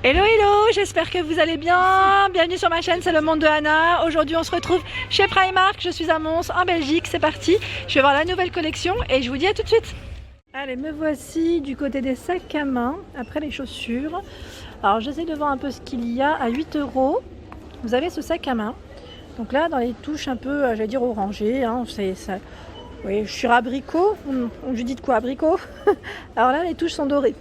Hello hello, j'espère que vous allez bien. Bienvenue sur ma chaîne, c'est le monde de Anna. Aujourd'hui on se retrouve chez Primark, je suis à Mons en Belgique, c'est parti. Je vais voir la nouvelle collection et je vous dis à tout de suite. Allez, me voici du côté des sacs à main, après les chaussures. Alors j'essaie de voir un peu ce qu'il y a à 8 €. Vous avez ce sac à main. Donc là dans les touches un peu, j'allais dire orangées, hein, c'est ça. Oui, je suis abricot, on lui dit de quoi abricot. Alors là les touches sont dorées.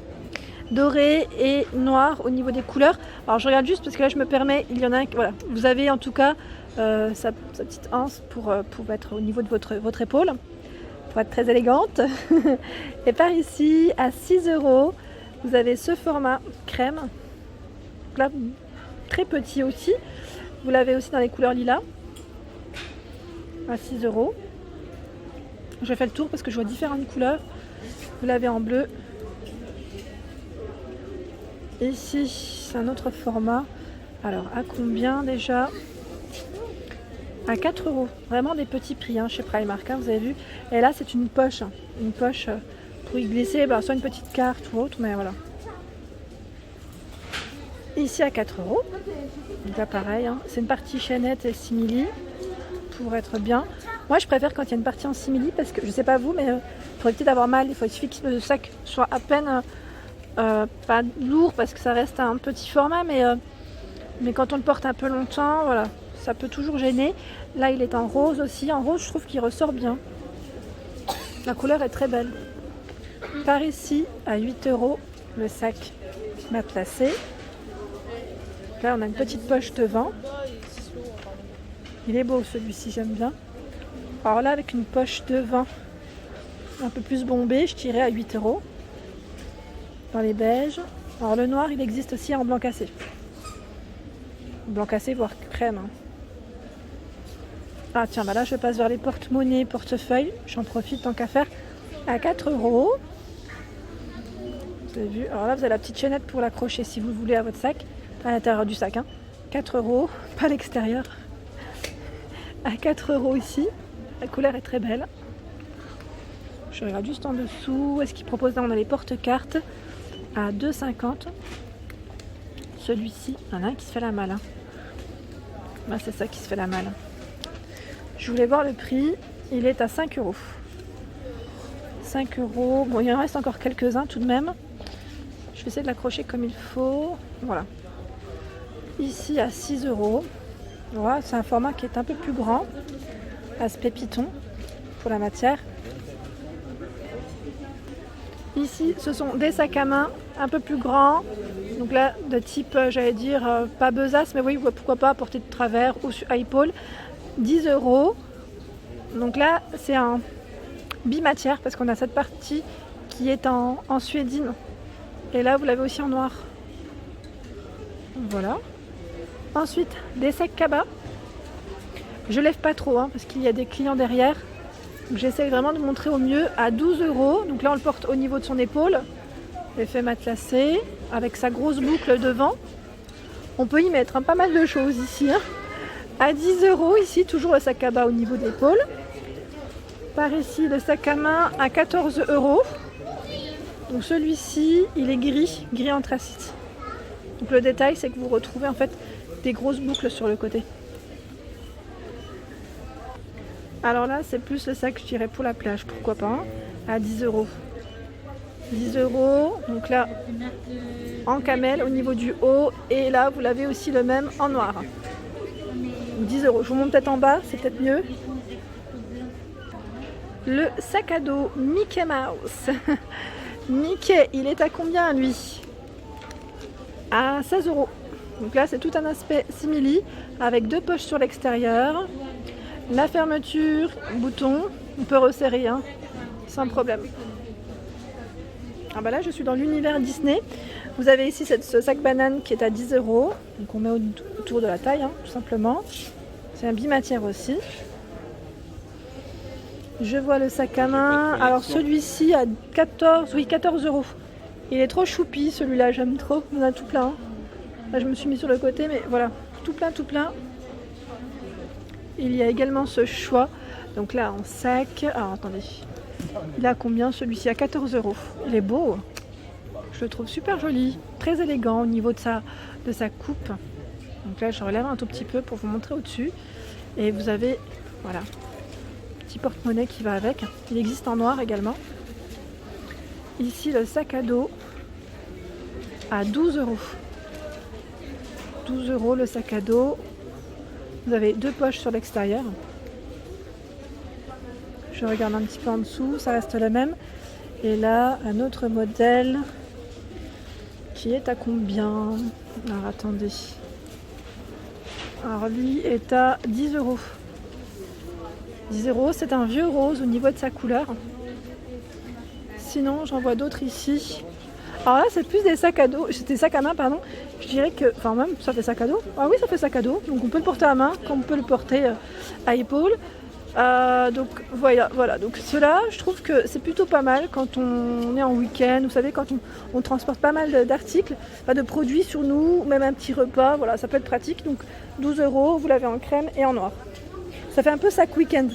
Doré et noir au niveau des couleurs. Alors je regarde juste parce que là je me permets, il y en a un, voilà, vous avez en tout cas sa petite anse pour être au niveau de votre épaule, pour être très élégante. Et par ici, à 6 €, vous avez ce format crème. Donc là, très petit aussi. Vous l'avez aussi dans les couleurs lilas, à 6 €. Je fais le tour parce que je vois différentes couleurs. Vous l'avez en bleu. Ici, c'est un autre format. Alors, à combien déjà? À 4 €. Vraiment des petits prix hein, chez Primark, hein, vous avez vu. Et là, c'est une poche. Une poche pour y glisser soit une petite carte ou autre, mais voilà. Ici, à 4 €. Donc là, pareil, hein, c'est une partie chaînette et simili pour être bien. Moi, je préfère quand il y a une partie en simili parce que, je sais pas vous, mais pour éviter d'avoir mal, il suffit que le sac soit à peine... pas lourd parce que ça reste un petit format, mais quand on le porte un peu longtemps, voilà, ça peut toujours gêner. Là, il est en rose aussi. En rose, je trouve qu'il ressort bien. La couleur est très belle. Par ici, à 8 €, le sac matelassé. Là, on a une petite poche devant. Il est beau celui-ci, j'aime bien. Alors là, avec une poche devant un peu plus bombée, je tirais à 8 €. Dans les beiges. Alors le noir, il existe aussi en blanc cassé. Blanc cassé, voire crème. Hein. Ah tiens, bah là je passe vers les porte-monnaie, portefeuille. J'en profite tant qu'à faire. À 4 €. Vous avez vu. Alors là, vous avez la petite chaînette pour l'accrocher si vous voulez à votre sac. À l'intérieur du sac. Hein. 4 €, pas à l'extérieur. À 4 € ici. La couleur est très belle. Je regarde juste en dessous. Est-ce qu'il propose là? On a les porte-cartes. À 2,50 €. Celui-ci, il y en a un qui se fait la malle. Hein. Là, c'est ça qui se fait la malle. Je voulais voir le prix. Il est à 5 €. 5 €. Bon, il en reste encore quelques-uns tout de même. Je vais essayer de l'accrocher comme il faut. Voilà. Ici, à 6 €. Voilà, c'est un format qui est un peu plus grand. Aspect python pour la matière. Ici, ce sont des sacs à main un peu plus grands. Donc là, de type, j'allais dire, pas besace, mais oui, pourquoi pas, porter de travers ou à épaule. 10 €. Donc là, c'est un bimatière parce qu'on a cette partie qui est en suédine. Et là, vous l'avez aussi en noir. Voilà. Ensuite, des sacs cabas. Je lève pas trop hein, parce qu'il y a des clients derrière. J'essaie vraiment de montrer au mieux à 12 €. Donc là, on le porte au niveau de son épaule. Effet matelassé, avec sa grosse boucle devant. On peut y mettre pas mal de choses ici. Hein. À 10 € ici, toujours le sac à bas au niveau de l'épaule. Par ici, le sac à main à 14 €. Donc celui-ci, il est gris anthracite. Donc le détail, c'est que vous retrouvez en fait des grosses boucles sur le côté. Alors là, c'est plus le sac, je dirais, pour la plage, pourquoi pas, hein, à 10 €. 10 €, donc là, en camel au niveau du haut, et là, vous l'avez aussi le même en noir. 10 €. Je vous montre peut-être en bas, c'est peut-être mieux. Le sac à dos Mickey Mouse. Mickey, il est à combien lui? À 16 €. Donc là, c'est tout un aspect simili, avec deux poches sur l'extérieur. La fermeture, bouton, on peut resserrer hein, sans problème. Ah bah là je suis dans l'univers Disney. Vous avez ici ce sac banane qui est à 10 €. Donc on met autour de la taille hein, tout simplement. C'est un bimatière aussi. Je vois le sac à main. Alors celui-ci à 14 €. Il est trop choupi celui-là, j'aime trop. On a tout plein. Hein. Là je me suis mis sur le côté mais voilà, tout plein, tout plein. Il y a également ce choix. Donc là en sac. Alors attendez. Il a combien celui-ci? À 14 €. Il est beau. Je le trouve super joli, très élégant au niveau de sa coupe. Donc là je relève un tout petit peu pour vous montrer au-dessus. Et vous avez, voilà, petit porte-monnaie qui va avec. Il existe en noir également. Ici le sac à dos à 12 €. 12 € le sac à dos. Vous avez 2 poches sur l'extérieur. Je regarde un petit peu en dessous, ça reste le même. Et là, un autre modèle qui est à combien? Alors attendez. Alors lui est à 10 €. 10 €, c'est un vieux rose au niveau de sa couleur. Sinon, j'en vois d'autres ici. Alors là, c'est plus des sacs à dos, des sacs à main, pardon. Je dirais que, enfin même, ça fait sac à dos. Ah oui, ça fait sac à dos. Donc on peut le porter à main, comme on peut le porter à épaule. Donc voilà. Donc cela, je trouve que c'est plutôt pas mal quand on est en week-end. Vous savez, quand on transporte pas mal d'articles, de produits sur nous, même un petit repas. Voilà, ça peut être pratique. Donc 12 €, vous l'avez en crème et en noir. Ça fait un peu sac week-end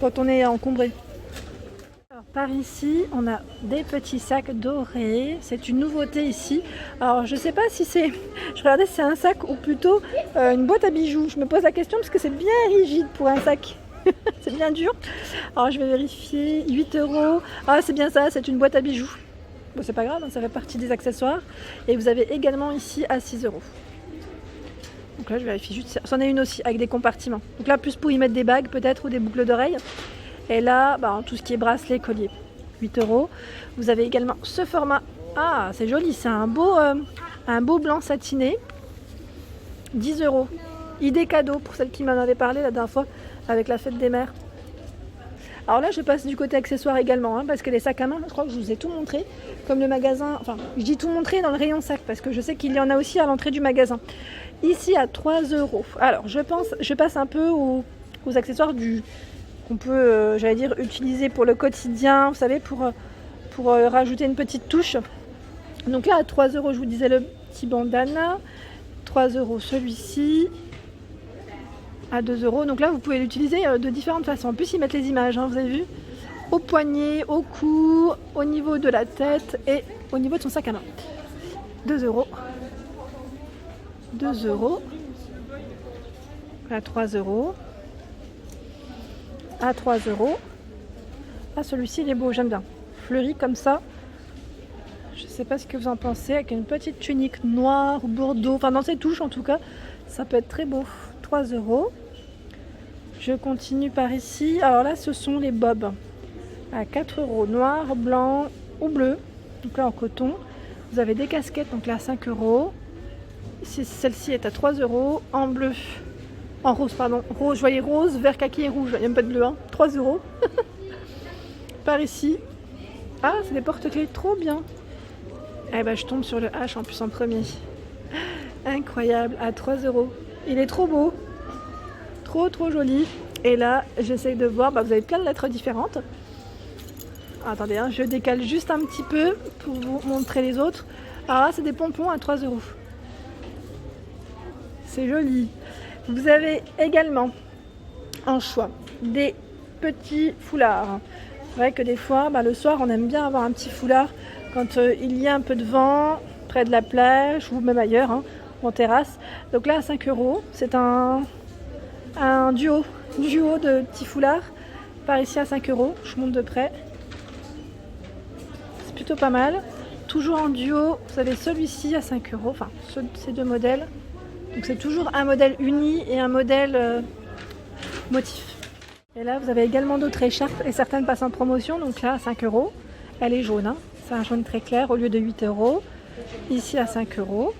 quand on est encombré. Alors, par ici, on a des petits sacs dorés. C'est une nouveauté ici. Alors, je sais pas si c'est... Je regardais si c'est un sac ou plutôt une boîte à bijoux. Je me pose la question parce que c'est bien rigide pour un sac. C'est bien dur. Alors, je vais vérifier. 8 €. Ah, c'est bien ça, c'est une boîte à bijoux. Bon, c'est pas grave, ça fait partie des accessoires. Et vous avez également ici à 6 €. Donc là, je vérifie juste. C'en est une aussi avec des compartiments. Donc là, plus pour y mettre des bagues peut-être ou des boucles d'oreilles. Et là, tout ce qui est bracelet, collier, 8 €. Vous avez également ce format. Ah, c'est joli, c'est un beau blanc satiné. 10 €. Idée cadeau pour celle qui m'en avait parlé la dernière fois avec la fête des mères. Alors là, je passe du côté accessoires également, parce que les sacs à main, je crois que je vous ai tout montré. Comme le magasin, enfin, je dis tout montré dans le rayon sac, parce que je sais qu'il y en a aussi à l'entrée du magasin. Ici, à 3 €. Alors, je passe un peu aux accessoires qu'on peut, j'allais dire, utiliser pour le quotidien, vous savez, pour rajouter une petite touche. Donc là, à 3 €, je vous disais le petit bandana. 3 € celui-ci. À 2 €. Donc là, vous pouvez l'utiliser de différentes façons. En plus, ils mettent les images, vous avez vu, au poignet, au cou, au niveau de la tête et au niveau de son sac à main. 2 €. 2 €. À 3 €. À 3 €. Ah, celui-ci, il est beau, j'aime bien. Fleuri comme ça. Je ne sais pas ce que vous en pensez, avec une petite tunique noire ou bordeaux. Enfin, dans ces touches, en tout cas, ça peut être très beau. 3 €. Je continue par ici. Alors là, ce sont les bobs. À 4 €. Noir, blanc ou bleu. Donc là, en coton. Vous avez des casquettes, donc là, à 5 €. Celle-ci est à 3 €. En bleu. En rose, pardon. Rose, je voyais rose, vert, kaki et rouge. Il n'y a même pas de bleu, 3 €. Par ici. Ah, c'est des porte-clés, trop bien. Eh ben, je tombe sur le H en plus en premier. Incroyable, à 3 €. Il est trop beau. Trop joli. Et là, j'essaye de voir, vous avez plein de lettres différentes. Attendez, je décale juste un petit peu pour vous montrer les autres. Alors là, c'est des pompons à 3 €. C'est joli. Vous avez également en choix des petits foulards. C'est vrai que des fois, le soir, on aime bien avoir un petit foulard quand il y a un peu de vent, près de la plage ou même ailleurs, en terrasse. Donc là, à 5 €, c'est un duo de petits foulards. Par ici à 5 €, je monte de près. C'est plutôt pas mal. Toujours en duo, vous avez celui-ci à 5 €, enfin ces deux modèles. Donc c'est toujours un modèle uni et un modèle motif. Et là, vous avez également d'autres écharpes et certaines passent en promotion. Donc là, à 5 €, elle est jaune. C'est un jaune très clair au lieu de 8 €. Ici à 5 €.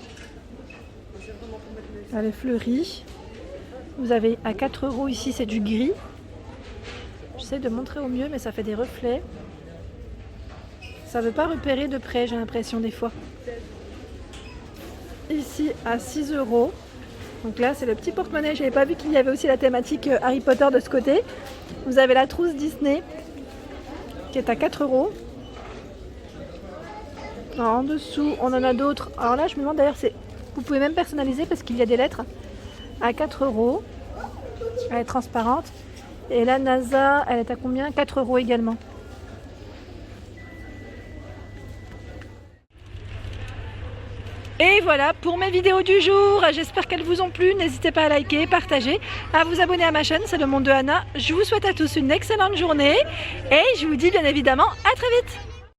Elle est fleurie. Vous avez à 4 € ici, c'est du gris. J'essaie de montrer au mieux, mais ça fait des reflets. Ça ne veut pas repérer de près, j'ai l'impression des fois. Ici à 6 €. Donc là, c'est le petit porte-monnaie. Je n'avais pas vu qu'il y avait aussi la thématique Harry Potter de ce côté. Vous avez la trousse Disney qui est à 4 €. Alors, en dessous, on en a d'autres. Alors là, je me demande d'ailleurs, vous pouvez même personnaliser parce qu'il y a des lettres à 4 €. Elle est transparente. Et la NASA, elle est à combien? 4 € également. Et voilà pour mes vidéos du jour, j'espère qu'elles vous ont plu, n'hésitez pas à liker, partager, à vous abonner à ma chaîne, c'est le monde de Anna. Je vous souhaite à tous une excellente journée et je vous dis bien évidemment à très vite.